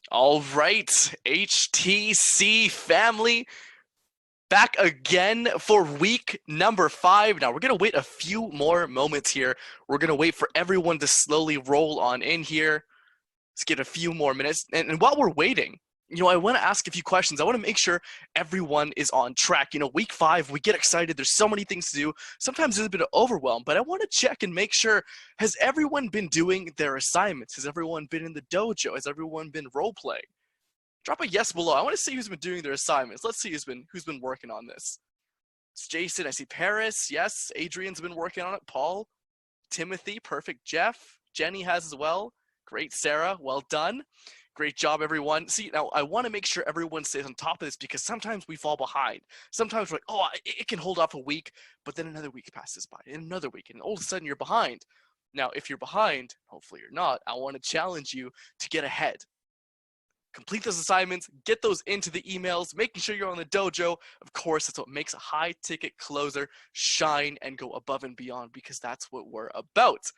All right, HTC family, back again for week number 5. Now, we're going to wait a few more moments here. We're going to wait for everyone to slowly roll on in here. Let's get a few more minutes. And while we're waiting, I want to ask a few questions. I want to make sure everyone is on track. Week 5, we get excited. There's so many things to do. Sometimes there's a bit of overwhelm, but I want to check and make sure, has everyone been doing their assignments? Has everyone been in the dojo? Has everyone been role-playing? Drop a yes below. I want to see who's been doing their assignments. Let's see who's been working on this. It's Jason. I see Paris. Yes. Adrian's been working on it. Paul. Timothy. Perfect. Jeff. Jenny has as well. Great, Sarah. Well done. Great job, everyone. See, now I want to make sure everyone stays on top of this because sometimes we fall behind. Sometimes we're like, oh, it can hold off a week, but then another week passes by, and another week, and all of a sudden you're behind. Now, if you're behind, hopefully you're not, I want to challenge you to get ahead. Complete those assignments, get those into the emails, making sure you're on the dojo. Of course, that's what makes a high-ticket closer shine and go above and beyond because that's what we're about.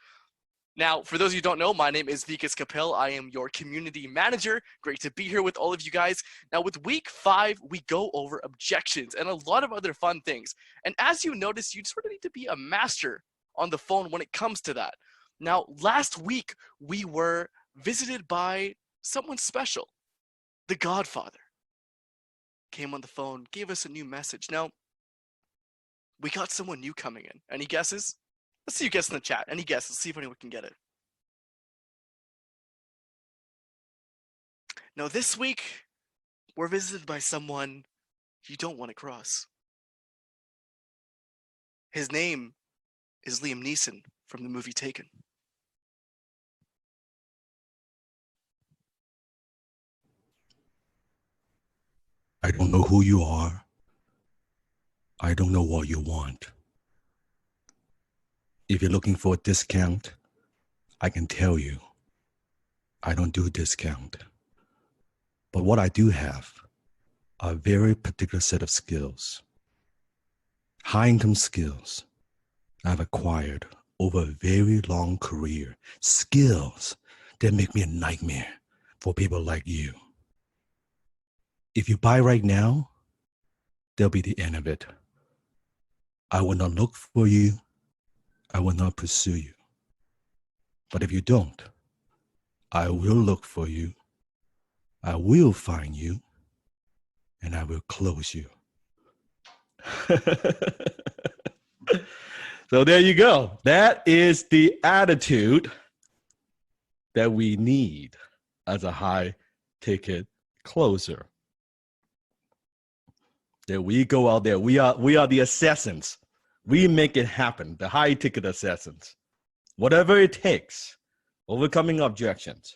Now, for those of you who don't know, my name is Vikas Kapil. I am your community manager. Great to be here with all of you guys. Now, with week 5, we go over objections and a lot of other fun things. And as you notice, you sort of need to be a master on the phone when it comes to that. Now, last week, we were visited by someone special. The Godfather came on the phone, gave us a new message. Now, we got someone new coming in. Any guesses? Let's see you guess in the chat. Any guesses? Let's see if anyone can get it. Now, this week, we're visited by someone you don't want to cross. His name is Liam Neeson from the movie Taken. I don't know who you are. I don't know what you want. If you're looking for a discount, I can tell you, I don't do discount. But what I do have are a very particular set of skills, high-income skills I've acquired over a very long career, skills that make me a nightmare for people like you. If you buy right now, that'll be the end of it. I will not look for you. I will not pursue you. But if you don't, I will look for you. I will find you. And I will close you. So there you go. That is the attitude that we need as a high ticket closer. That we go out there. We are the assassins. We make it happen. The high ticket assassins. Whatever it takes. Overcoming objections.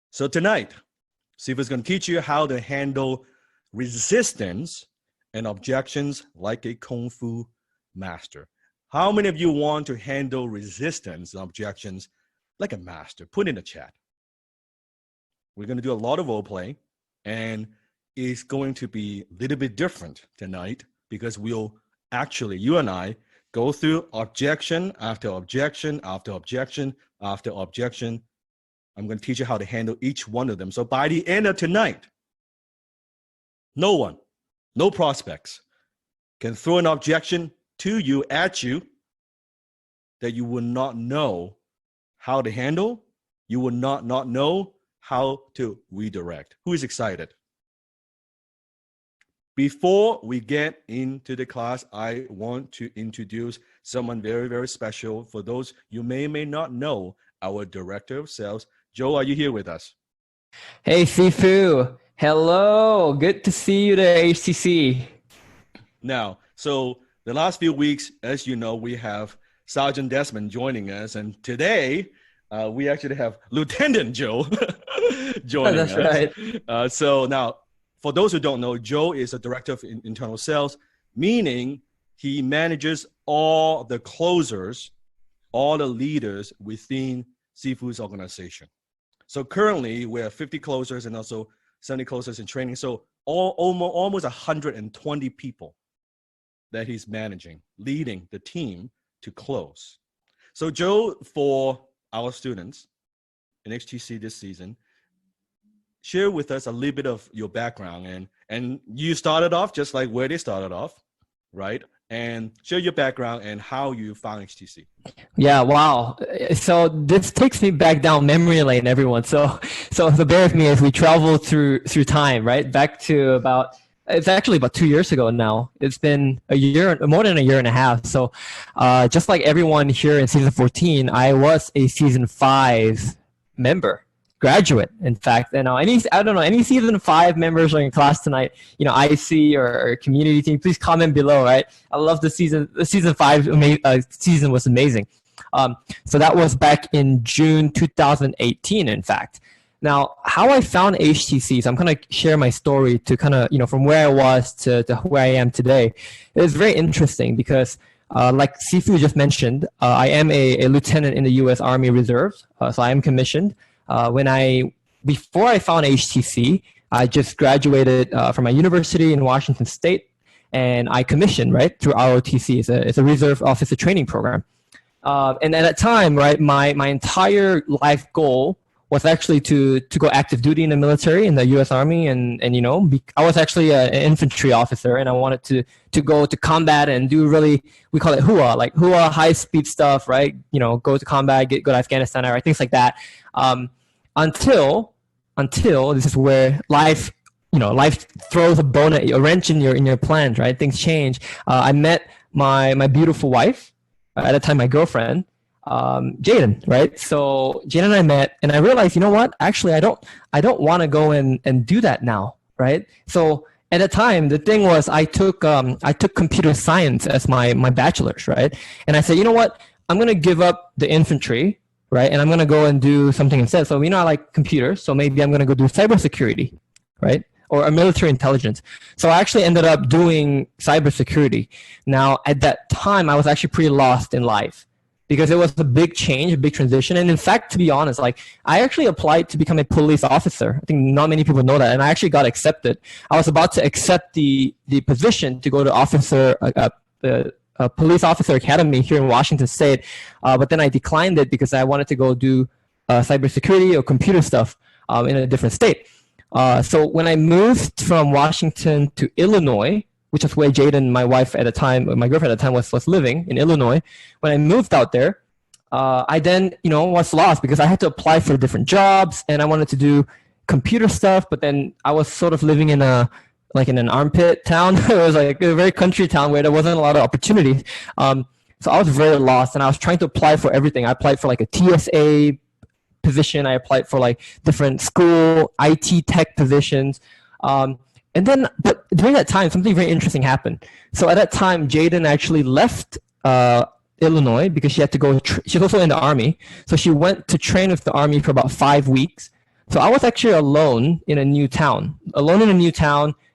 So tonight, Siva's going to teach you how to handle resistance and objections like a Kung Fu master. How many of you want to handle resistance and objections like a master? Put in the chat. We're going to do a lot of role play, and it's going to be a little bit different tonight because we'll actually, you and I, go through objection after objection after objection after objection. I'm going to teach you how to handle each one of them. So by the end of tonight, no one, no prospects can throw an objection to you, at you, that you will not know how to handle. You will not know how to redirect. Who is excited? Before we get into the class, I want to introduce someone very, very special. For those you may or may not know, our director of sales. Joe, are you here with us? Hey, Sifu. Hello. Good to see you there, HTC. Now, so the last few weeks, as you know, we have Sergeant Desmond joining us. And today, we actually have Lieutenant Joe joining us. That's right. So now, for those who don't know, Joe is a director of internal sales, meaning he manages all the closers, all the leaders within Sifu's organization. So currently, we have 50 closers and also 70 closers in training. So almost 120 people that he's managing, leading the team to close. So Joe, for our students in HTC this season, share with us a little bit of your background, and you started off just like where they started off, right? And share your background and how you found HTC. Yeah, wow. So this takes me back down memory lane, everyone. So bear with me as we travel through time, right? Back to it's actually about 2 years ago now. It's been a year, more than a year and a half. So just like everyone here in season 14, I was a season 5 member. Graduate, in fact. And any season 5 members are in class tonight, IC or community team, please comment below, right? I love the season. The season 5 season was amazing. So that was back in June 2018, in fact. Now, how I found HTC, so I'm going to share my story to kind of, from where I was to where I am today. It's very interesting because like Sifu just mentioned, I am a lieutenant in the U.S. Army Reserves, so I am commissioned. Before I found HTC, I just graduated from my university in Washington State, and I commissioned, right, through ROTC. It's a Reserve Officer Training Program. And at that time, right, my entire life goal was actually to go active duty in the military, in the U.S. Army, and I was actually an infantry officer, and I wanted to go to combat and do we call it HUA, like HUA, high speed stuff, right? Go to combat, go to Afghanistan, right? Things like that. Until this is where life throws a wrench in your plans, right? Things change. I met my beautiful wife, at the time my girlfriend, Jaden, right? So Jaden and I met, and I realized, actually I don't want to go and do that now, right? So at the time, the thing was I took computer science as my bachelor's, right? And I said, you know what? I'm gonna give up the infantry, right? And I'm gonna go and do something instead. So I like computers, so maybe I'm gonna go do cybersecurity, right? Or military intelligence. So I actually ended up doing cybersecurity. Now, at that time, I was actually pretty lost in life, because it was a big change, a big transition. And in fact, to be honest, I actually applied to become a police officer. I think not many people know that. And I actually got accepted. I was about to accept the position to go to police officer academy here in Washington State. But then I declined it because I wanted to go do cybersecurity or computer stuff in a different state. So when I moved from Washington to Illinois, which is where Jaden, my wife at the time, my girlfriend at the time was living in Illinois. When I moved out there, I then, was lost because I had to apply for different jobs, and I wanted to do computer stuff, but then I was sort of living in an armpit town. It was like a very country town where there wasn't a lot of opportunities. So I was very lost, and I was trying to apply for everything. I applied for a TSA position. I applied for different school IT tech positions. But during that time, something very interesting happened. So at that time, Jaden actually left Illinois because she had to go. She's also in the Army. So she went to train with the Army for about 5 weeks. So I was actually alone in a new town,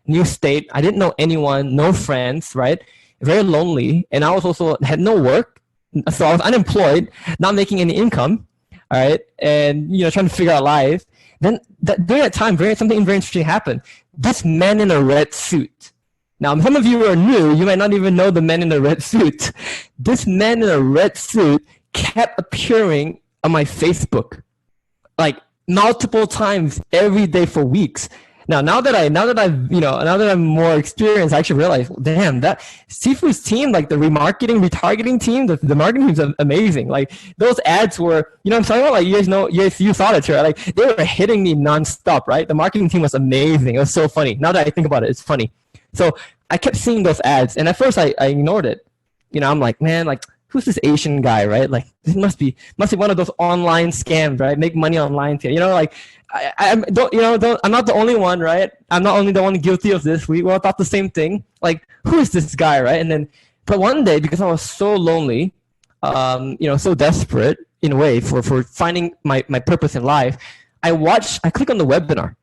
new state. I didn't know anyone, no friends, right? Very lonely. And I was also had no work. So I was unemployed, not making any income, all right? And, trying to figure out life. Then during that time, something very interesting happened. This man in a red suit. Now, some of you are new. You might not even know the man in the red suit. This man in a red suit kept appearing on my Facebook, multiple times every day for weeks. Now that I'm more experienced, I actually realize, damn, that Sifu's team, the retargeting team, the marketing team's amazing. Those ads were, I'm talking about, you saw it, right? They were hitting me nonstop, right? The marketing team was amazing. It was so funny. Now that I think about it, it's funny. So I kept seeing those ads, and at first I ignored it. I'm like, man, who's this Asian guy, right? This must be one of those online scams, right? Make money online. I'm not the only one, right? I'm not only the one guilty of this. We all thought the same thing. Who is this guy, right? But one day, because I was so lonely, so desperate in a way for finding my purpose in life, I clicked on the webinar.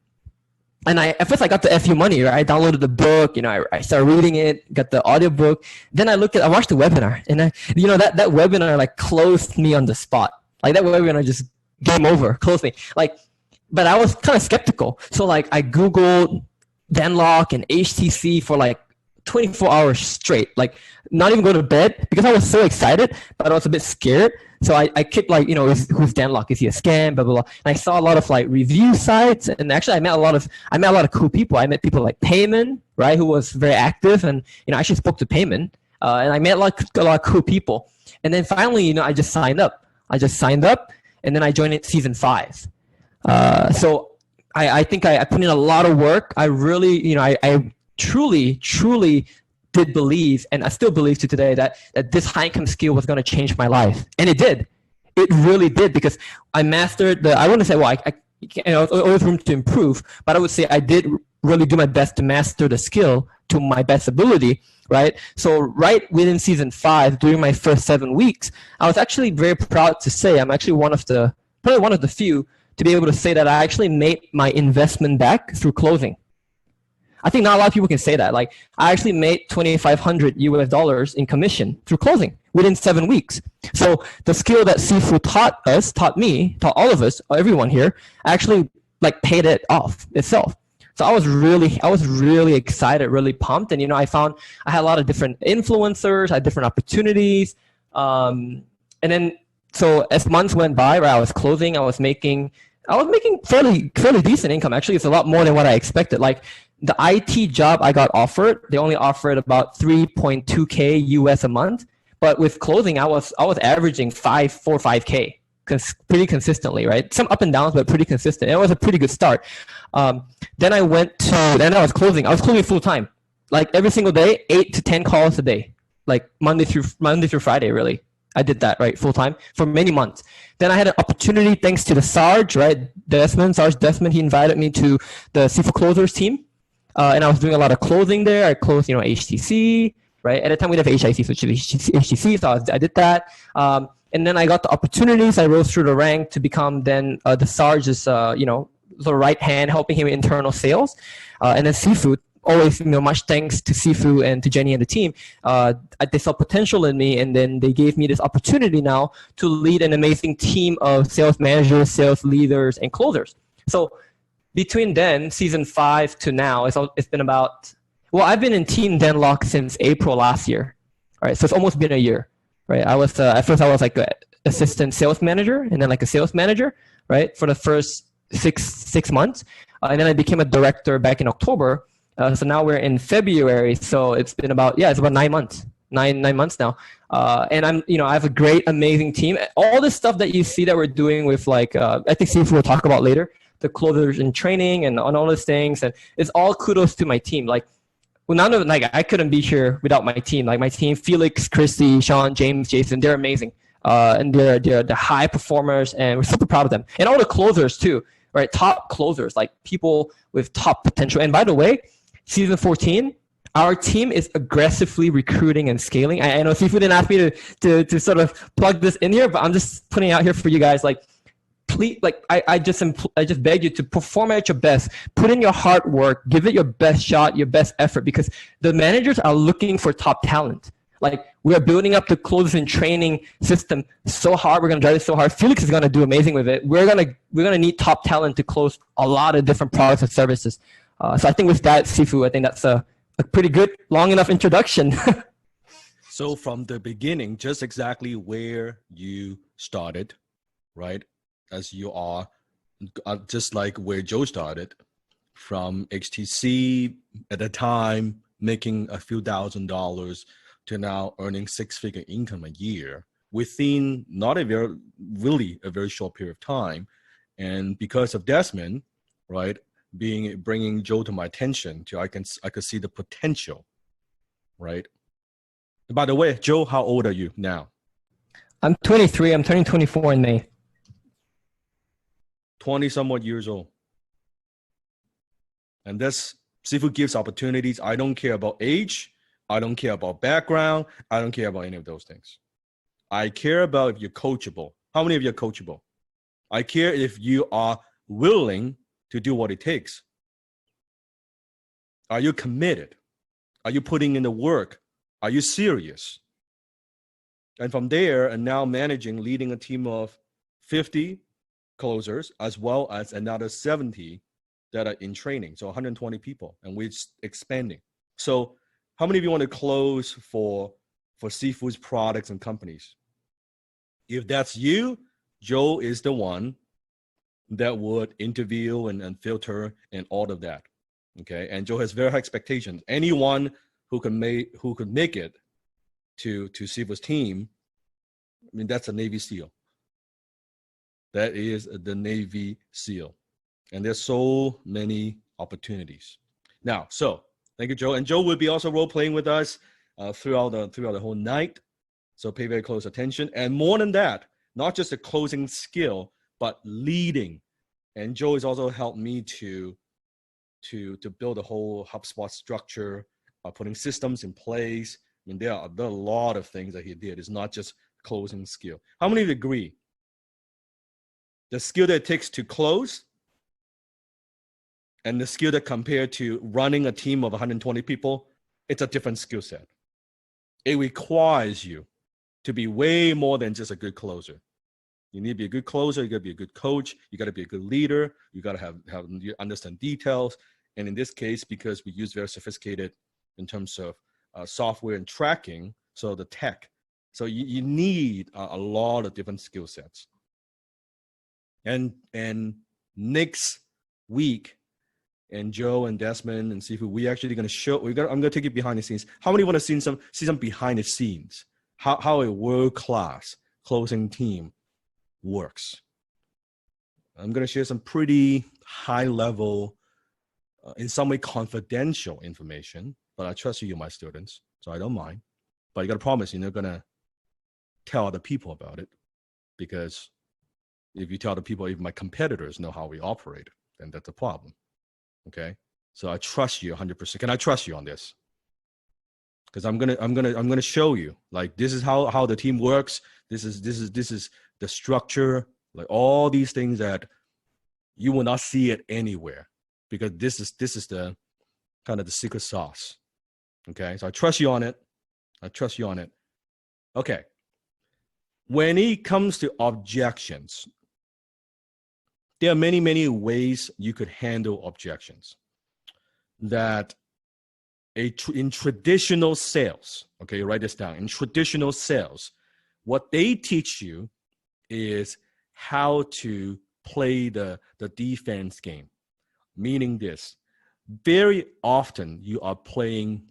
And at first I got the FU money, right? I downloaded the book, I started reading it, got the audiobook. Then I watched the webinar, and that webinar closed me on the spot. That webinar just game over, closed me. But I was kind of skeptical. So I Googled Venlock and HTC for 24 hours straight, like not even go to bed because I was so excited, but I was a bit scared. So I kept like, who's Dan Lok? Is he a scam? Blah, blah, blah. And I saw a lot of like review sites, and actually I met a lot of cool people. I met people like Payman, right, who was very active, and I actually spoke to Payman, and I met a lot of cool people. And then finally, I just signed up. And then I joined it season 5. So I think I put in a lot of work. I really, I truly did believe, and I still believe to today, that this high income skill was going to change my life. And it did. It really did, because I mastered I wouldn't say, always room to improve, but I would say I did really do my best to master the skill to my best ability, right? So right within season 5, during my first 7 weeks, I was actually very proud to say I'm actually probably one of the few to be able to say that I actually made my investment back through closing. I think not a lot of people can say that. Like, I actually made $2,500 in commission through closing within 7 weeks. So the skill that Sifu taught all of us, everyone here, actually like paid it off itself. So I was really excited, really pumped. And, I found I had a lot of different influencers, I had different opportunities. And then, so as months went by, right, I was closing, I was making fairly decent income. Actually, it's a lot more than what I expected. Like, the IT job I got offered, they only offered about 3.2K US a month. But with closing, I was averaging 4 or 5K pretty consistently, right? Some up and downs, but pretty consistent. It was a pretty good start. Then I was closing. I was closing full time, like every single day, 8 to 10 calls a day, like Monday through Friday, really. I did that, right, full time for many months. Then I had an opportunity, thanks to the Sarge, right, Sarge Desmond, he invited me to the Sifu Closers team. And I was doing a lot of closing there. I closed, HTC, right? At the time we didn't have HIC, which is HTC, so I did that. And then I got the opportunities. I rose through the rank to become then the Sarge's, the right hand, helping him with internal sales. And then Sifu, always, much thanks to Sifu and to Jenny and the team, they saw potential in me, and then they gave me this opportunity now to lead an amazing team of sales managers, sales leaders, and closers. So between then, season 5 to now, it's been about, I've been in Team Dan Lok since April last year. All right, so it's almost been a year, right? I was at first I was like an assistant sales manager, and then like a sales manager, right, for the first six months, and then I became a director back in October. So now we're in February, so it's been about 9 months, nine months now. And I have a great, amazing team. All this stuff that you see that we're doing with like, I think Sifu will talk about later, the closers in training and on all those things, and it's all kudos to my team. Like, I couldn't be here without my team. Like my team, Felix, Christy, Sean, James, Jason, they're amazing, and they're the high performers, and we're super proud of them. And all the closers too, right? Top closers, like people with top potential. And by the way, season 14, our team is aggressively recruiting and scaling. I know Sifu didn't ask me to sort of plug this in here, but I'm just putting it out here for you guys. Like, please, like I just beg you to perform at your best, put in your hard work, give it your best shot, your best effort, because the managers are looking for top talent. Like, we are building up the closing training system so hard. We're gonna drive it so hard. Felix is gonna do amazing with it. We're gonna need top talent to close a lot of different products and services. So I think with that, Sifu, I think that's a pretty good, long enough introduction. So from the beginning, just exactly where you started, right? As you are, just like where Joe started, from HTC at the time, making a few $1,000s to now earning 6-figure income a year within not a very short period of time. And because of Desmond, right, bringing Joe to my attention, I could see the potential, right? By the way, Joe, how old are you now? I'm 23. I'm turning 24 in May. 20 somewhat years old. And this Sifu gives opportunities. I don't care about age. I don't care about background. I don't care about any of those things. I care about if you're coachable. How many of you are coachable? I care if you are willing to do what it takes. Are you committed? Are you putting in the work? Are you serious? And from there, and now leading a team of 50 closers, as well as another 70 that are in training. So 120 people, and we're expanding. So How many of you want to close for seafood products and companies? If that's you, Joe is the one that would interview and filter and all of that. Okay, and Joe has very high expectations. Anyone who could make it to Siva's team, I mean, that's a Navy SEAL. That is the Navy SEAL, and there's so many opportunities. Now, so thank you, Joe, and Joe will be also role playing with us throughout the whole night. So pay very close attention, and more than that, not just a closing skill, but leading. And Joe has also helped me to build a whole HubSpot structure, putting systems in place. I mean, there are a lot of things that he did. It's not just closing skill. How many of you agree? The skill that it takes to close and the skill that compared to running a team of 120 people, it's a different skill set. It requires you to be way more than just a good closer. You need to be a good closer. You got to be a good coach. You got to be a good leader. You got to have you understand details. And in this case, because we use very sophisticated in terms of software and tracking, so the tech. So you need a lot of different skill sets. And next week, and Joe and Desmond and Sifu, we actually going to show. I'm going to take you behind the scenes. How many want to see some behind the scenes? How a world-class closing team works. I'm going to share some pretty high-level, in some way confidential information, but I trust you, my students, so I don't mind. But you got to promise you're not going to tell other people about it, because if you tell other people, if my competitors know how we operate, then that's a problem. Okay, so I trust you 100%. Can I trust you on this? Because I'm gonna show you, like, this is how the team works. This is the structure, like all these things that you will not see it anywhere, because this is the kind of the secret sauce. Okay, so I trust you on it. Okay, when it comes to objections, there are many ways you could handle objections. That in traditional sales, okay, write this down. In traditional sales, what they teach you is how to play the defense game. Meaning this, very often you are playing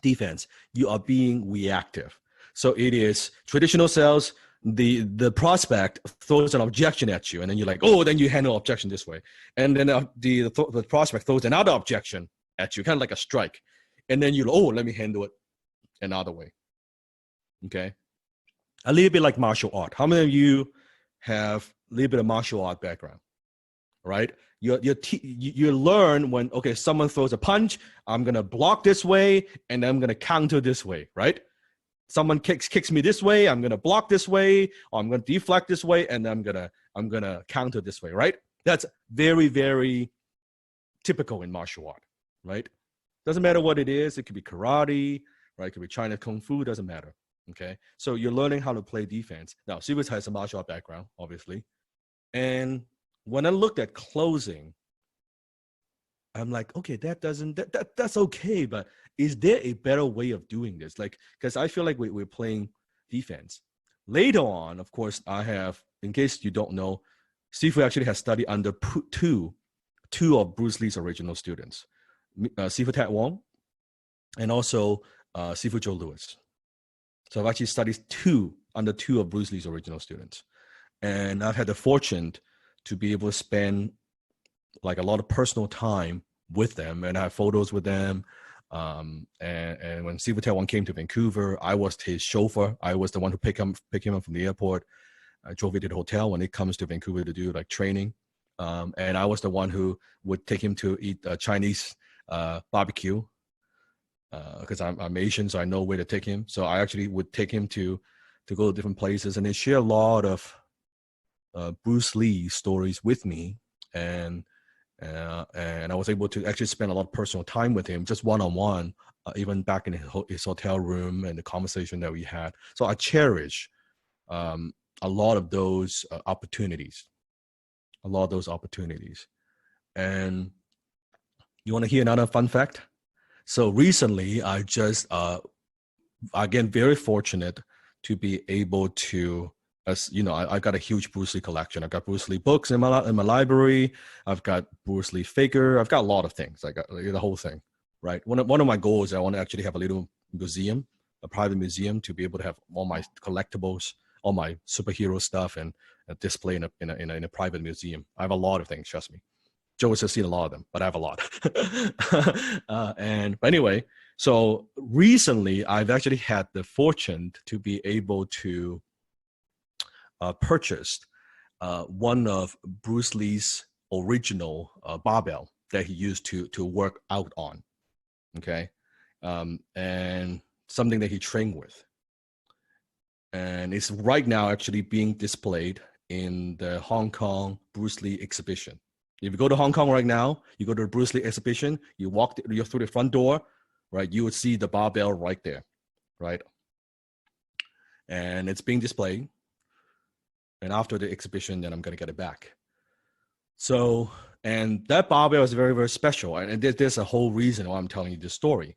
defense, you are being reactive. So it is traditional sales, the prospect throws an objection at you, and then you're like, oh, then you handle objection this way. And then the prospect throws another objection at you, kind of like a strike. And then you, oh, let me handle it another way. Okay. A little bit like martial art. How many of you have a little bit of martial art background? Right? You learn when, okay, someone throws a punch, I'm going to block this way, and I'm going to counter this way, right? Someone kicks me this way, I'm going to block this way, or I'm going to deflect this way, and I'm going to counter this way, right? That's very, very typical in martial art, right? Doesn't matter what it is. It could be karate, right? It could be China Kung Fu, doesn't matter, okay? So you're learning how to play defense. Now, Sivas has a martial art background, obviously. And when I looked at closing, I'm like, okay, that's okay, but is there a better way of doing this? Like, because I feel like we're playing defense. Later on, of course, I have, in case you don't know, Sifu actually has studied under two of Bruce Lee's original students, Sifu Tat Wong and also Sifu Joe Louis. So I've actually studied under two of Bruce Lee's original students. And I've had the fortune to be able to spend like a lot of personal time with them, and I have photos with them. And when Sifu Tat Wong came to Vancouver, I was his chauffeur. I was the one who pick him up from the airport. I drove him to the hotel when he comes to Vancouver to do like training. And I was the one who would take him to eat Chinese barbecue, because I'm Asian, so I know where to take him. So I actually would take him to go to different places, and they share a lot of Bruce Lee stories with me. And I was able to actually spend a lot of personal time with him, just one-on-one, even back in his hotel room, and the conversation that we had. So I cherish a lot of those opportunities. And you want to hear another fun fact? So recently, I just again very fortunate to be able to, as you know, I got a huge Bruce Lee collection. I've got Bruce Lee books in my library. I've got Bruce Lee figure. I've got a lot of things. I got the whole thing, right? One of my goals, I want to actually have a little museum, a private museum, to be able to have all my collectibles, all my superhero stuff, and display in a private museum. I have a lot of things, trust me. Joe has seen a lot of them, but I have a lot. But anyway, so recently I've actually had the fortune to be able to purchase one of Bruce Lee's original barbell that he used to work out on. Okay, and something that he trained with, and it's right now actually being displayed in the Hong Kong Bruce Lee exhibition. If you go to Hong Kong right now, you go to the Bruce Lee exhibition, you're through the front door, right? You would see the barbell right there, right? And it's being displayed. And after the exhibition, then I'm going to get it back. So, and that barbell is very, very special. And there's a whole reason why I'm telling you this story.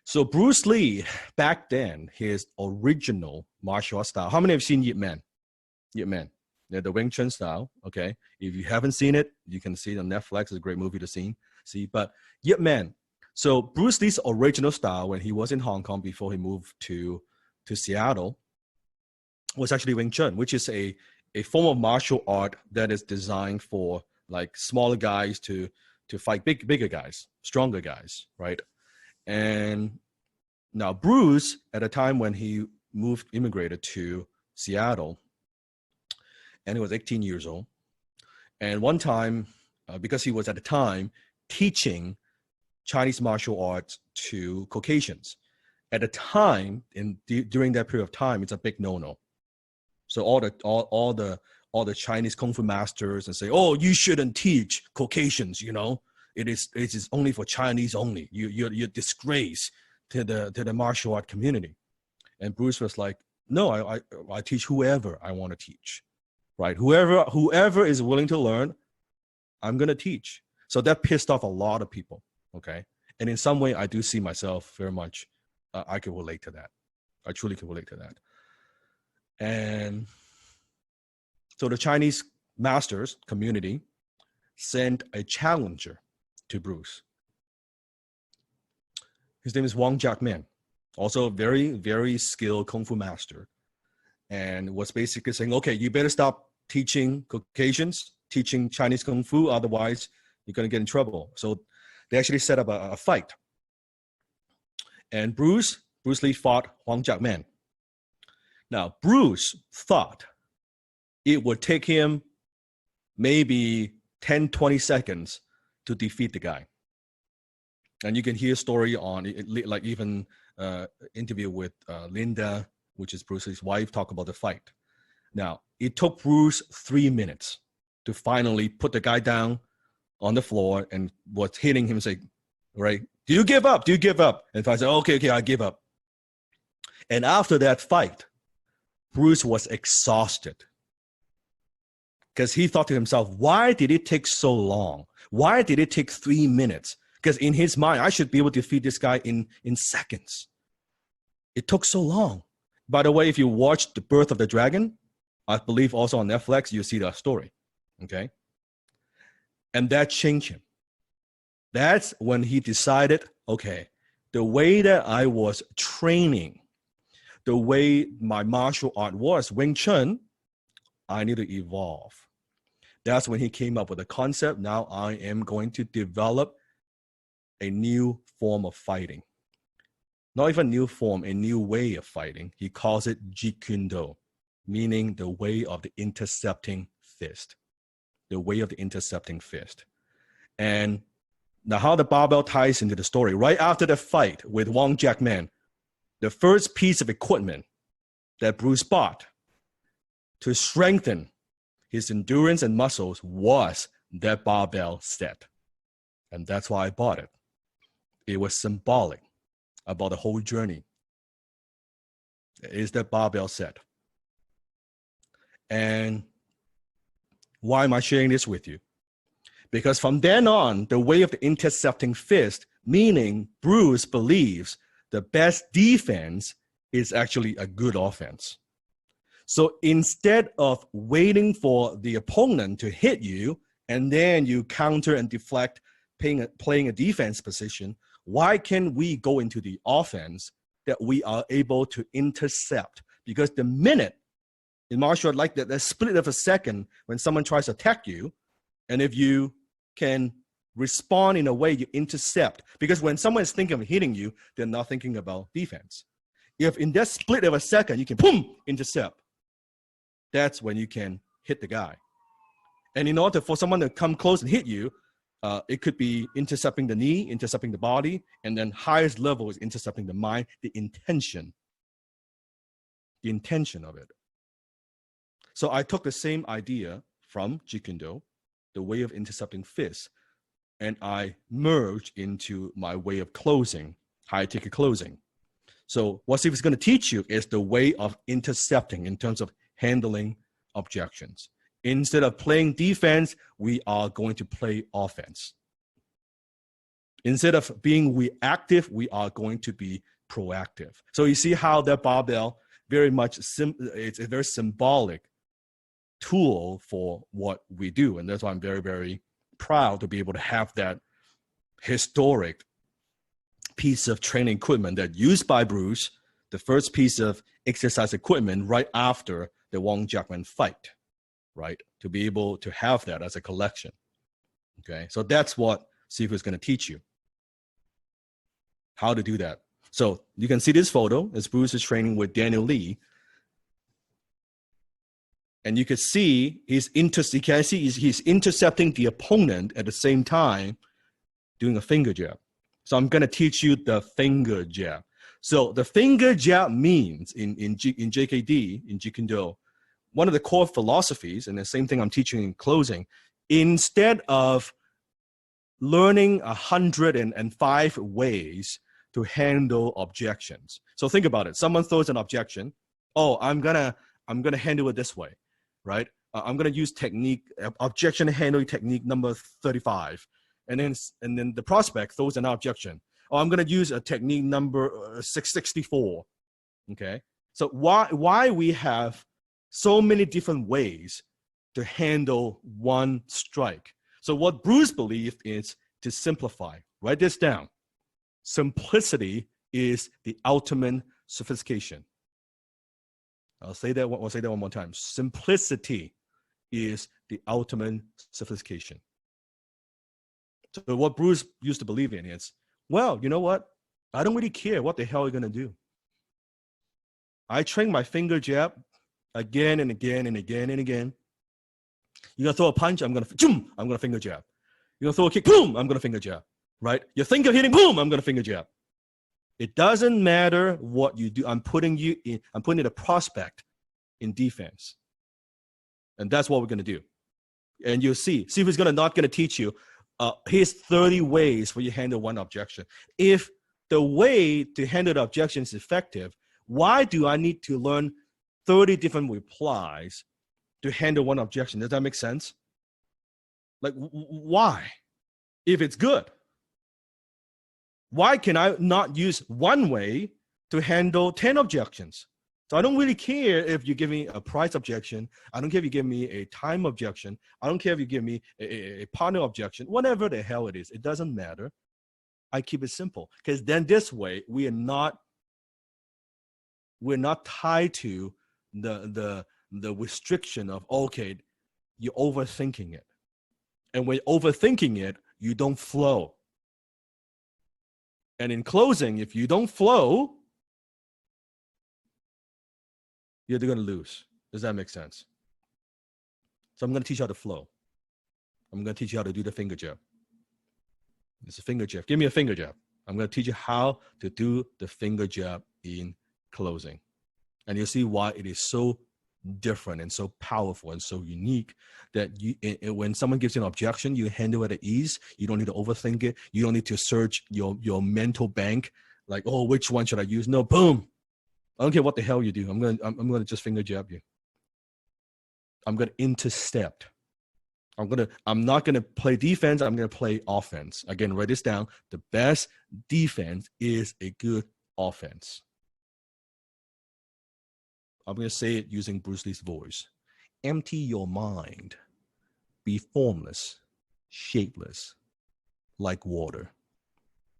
So Bruce Lee, back then, his original martial art style. How many have seen Yip Man? Yip Man. The Wing Chun style, okay? If you haven't seen it, you can see it on Netflix. It's a great movie to see. But Yip Man. So Bruce Lee's original style when he was in Hong Kong before he moved to Seattle was actually Wing Chun, which is a form of martial art that is designed for like smaller guys to fight bigger guys, stronger guys, right? And now Bruce, at a time when he immigrated to Seattle, and he was 18 years old. And one time, because he was at the time teaching Chinese martial arts to Caucasians, at the time, during that period of time, it's a big no-no. So all the Chinese kung fu masters and say, oh, you shouldn't teach Caucasians, you know, it is only for Chinese only. You're disgrace to the martial art community. And Bruce was like, no, I teach whoever I want to teach. Right, whoever is willing to learn, I'm gonna teach. So that pissed off a lot of people. Okay, and in some way, I do see myself very much. I can relate to that. I truly can relate to that. And so the Chinese masters community sent a challenger to Bruce. His name is Wang Jackman, also a very, very skilled kung fu master. And was basically saying, okay, you better stop teaching Caucasians, teaching Chinese Kung Fu, otherwise you're going to get in trouble. So they actually set up a fight. And Bruce Lee fought Wang Jackman. Now, Bruce thought it would take him maybe 10, 20 seconds to defeat the guy. And you can hear a story on, like even interview with Linda, which is Bruce Lee's wife, talk about the fight. Now, it took Bruce 3 minutes to finally put the guy down on the floor and was hitting him, saying, right, do you give up? Do you give up? And I said, okay, I give up. And after that fight, Bruce was exhausted because he thought to himself, why did it take so long? Why did it take 3 minutes? Because in his mind, I should be able to defeat this guy in seconds. It took so long. By the way, if you watch The Birth of the Dragon, I believe also on Netflix, you see that story, okay? And that changed him. That's when he decided, okay, the way that I was training, the way my martial art was, Wing Chun, I need to evolve. That's when he came up with the concept, now I am going to develop a new form of fighting. Not even a new form, a new way of fighting. He calls it Jeet Kune Do, meaning the way of the intercepting fist. The way of the intercepting fist. And now how the barbell ties into the story. Right after the fight with Wang Jackman, the first piece of equipment that Bruce bought to strengthen his endurance and muscles was that barbell set. And that's why I bought it. It was symbolic about the whole journey. It is that barbell set. And why am I sharing this with you? Because from then on, the way of the intercepting fist meaning Bruce believes the best defense is actually a good offense. So instead of waiting for the opponent to hit you and then you counter and deflect, playing a defense position, why can't we go into the offense that we are able to intercept? Because the minute in martial art, like the split of a second when someone tries to attack you, and if you can respond in a way you intercept, because when someone is thinking of hitting you, they're not thinking about defense. If in that split of a second you can boom, intercept, that's when you can hit the guy. And in order for someone to come close and hit you, it could be intercepting the knee, intercepting the body, and then highest level is intercepting the mind, the intention of it. So I took the same idea from Jeet Kune Do, the way of intercepting fists, and I merged into my way of closing, high ticket closing. So what Steve is going to teach you is the way of intercepting in terms of handling objections. Instead of playing defense, we are going to play offense. Instead of being reactive, we are going to be proactive. So you see how that barbell very much, it's a very symbolic tool for what we do. And that's why I'm very, very proud to be able to have that historic piece of training equipment that used by Bruce, the first piece of exercise equipment right after the Wong Jackman fight, right? To be able to have that as a collection. Okay, so that's what Sifu is going to teach you, how to do that. So you can see this photo as Bruce is training with Daniel Lee. And you can see he's intercepting the opponent at the same time doing a finger jab. So I'm going to teach you the finger jab. So the finger jab means in JKD, in Jeet Kune Do, one of the core philosophies, and the same thing I'm teaching in closing, instead of learning 105 ways to handle objections. So think about it. Someone throws an objection. Oh, I'm gonna handle it this way, right? I'm gonna use objection handling technique number 35, and then the prospect throws an objection. Oh, I'm gonna use a technique number 664. Okay, so why we have so many different ways to handle one strike? So what Bruce believed is to simplify. Write this down. Simplicity is the ultimate sophistication. I'll say that one more time. Simplicity is the ultimate sophistication. So what Bruce used to believe in is, well, you know what? I don't really care what the hell you're going to do. I train my finger jab again and again and again and again. You're going to throw a punch, I'm going to finger jab. You're going to throw a kick, boom, I'm going to finger jab. Right? You think of hitting, boom, I'm going to finger jab. It doesn't matter what you do. I'm putting a prospect in defense. And that's what we're going to do. And you'll see if he's not going to teach you, here's 30 ways for you to handle one objection. If the way to handle the objection is effective, why do I need to learn 30 different replies to handle one objection? Does that make sense? Like, why? If it's good. Why can I not use one way to handle 10 objections? So I don't really care if you give me a price objection. I don't care if you give me a time objection. I don't care if you give me a partner objection. Whatever the hell it is, it doesn't matter. I keep it simple, because then this way we're not tied to the restriction of, okay, you're overthinking it. And when you're overthinking it, you don't flow. And in closing, if you don't flow, you're going to lose. Does that make sense? So I'm going to teach you how to flow. I'm going to teach you how to do the finger jab. It's a finger jab. Give me a finger jab. I'm going to teach you how to do the finger jab in closing. And you'll see why it is so different and so powerful and so unique that when someone gives you an objection, you handle it at ease. You don't need to overthink it. You don't need to search your mental bank, like, oh, which one should I use? No, boom. I don't care what the hell you do. I'm gonna just finger jab you. I'm gonna intercept. I'm not gonna play defense. I'm gonna play offense. Again, write this down. The best defense is a good offense. I'm gonna say it using Bruce Lee's voice. Empty your mind. Be formless, shapeless, like water.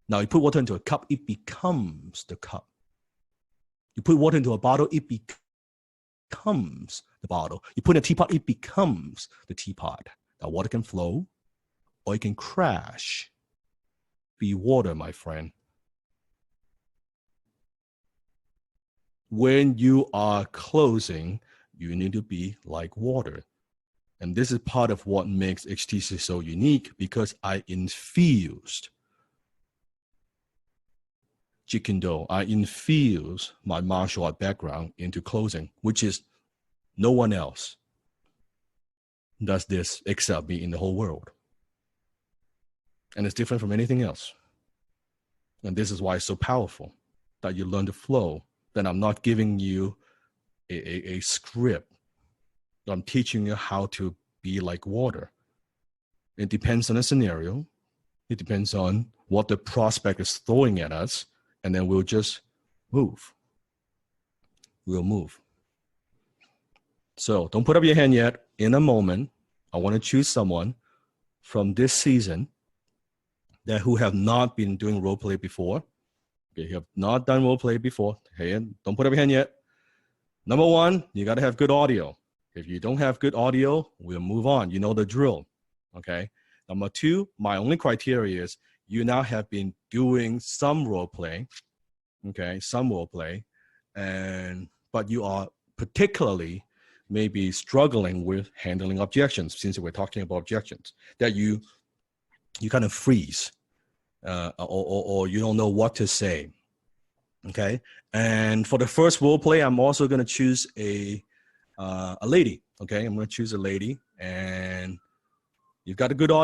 Now you put water into a cup, it becomes the cup. You put water into a bottle, it becomes the bottle. You put in a teapot, it becomes the teapot. Now water can flow or it can crash. Be water, my friend. When you are closing, you need to be like water. And this is part of what makes HTC so unique, because I infused Jiu-Jitsu. I infused my martial art background into closing, which is no one else does this except me in the whole world. And it's different from anything else. And this is why it's so powerful, that you learn to flow. That I'm not giving you a script. I'm teaching you how to be like water. It depends on the scenario. It depends on what the prospect is throwing at us. And then we'll just move. We'll move. So don't put up your hand yet. In a moment, I want to choose someone from this season who have not been doing role play before. Okay, you have not done role play before. Hey, don't put up your hand yet. Number one, you got to have good audio. If you don't have good audio, we'll move on. You know the drill. Okay. Number two, my only criteria is you now have been doing some role play. Okay, some role play, but you are particularly maybe struggling with handling objections, since we're talking about objections, that you kind of freeze. Or you don't know what to say. Okay. And for the first role play, I'm also going to choose a lady. Okay. I'm going to choose a lady, and you've got a good audience.